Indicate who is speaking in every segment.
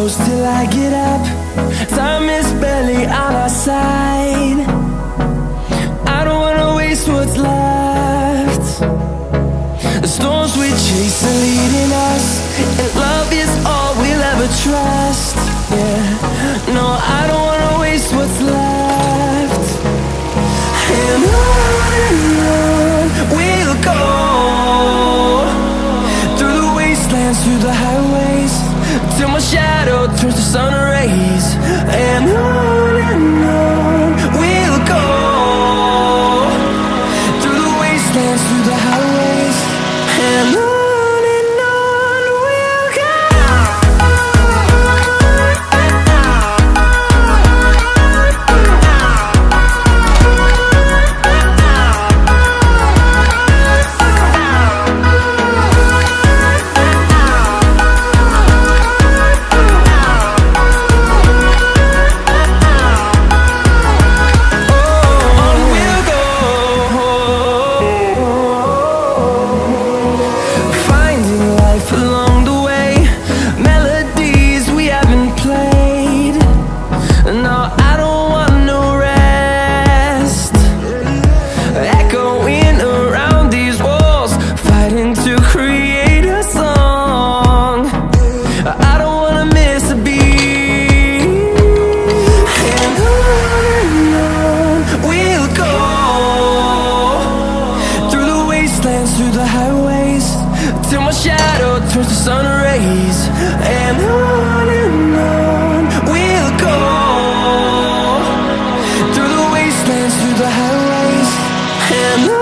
Speaker 1: close till I get up. Time is barely on our side. I don't wanna waste what's left. The storms we chase are leading us, and love is all we'll ever trust. Yeah, no, I don't wanna waste what's left. And on we'll go, through the wastelands, through the highways, till my shadow turns to sun rays. And on we'll go, through the wastelands, through the highways, and on we'll go. Through the highways, till my shadow turns to sun rays. And on we'll go, through the wastelands, through the highways, and on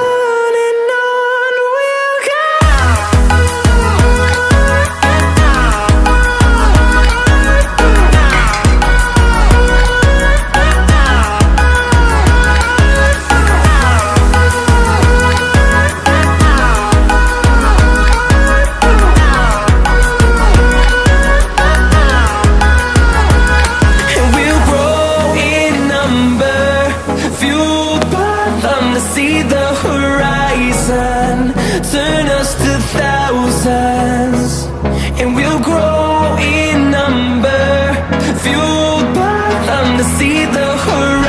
Speaker 1: we'll go. See the horizon, turn us to thousands, and we'll grow in number, fuel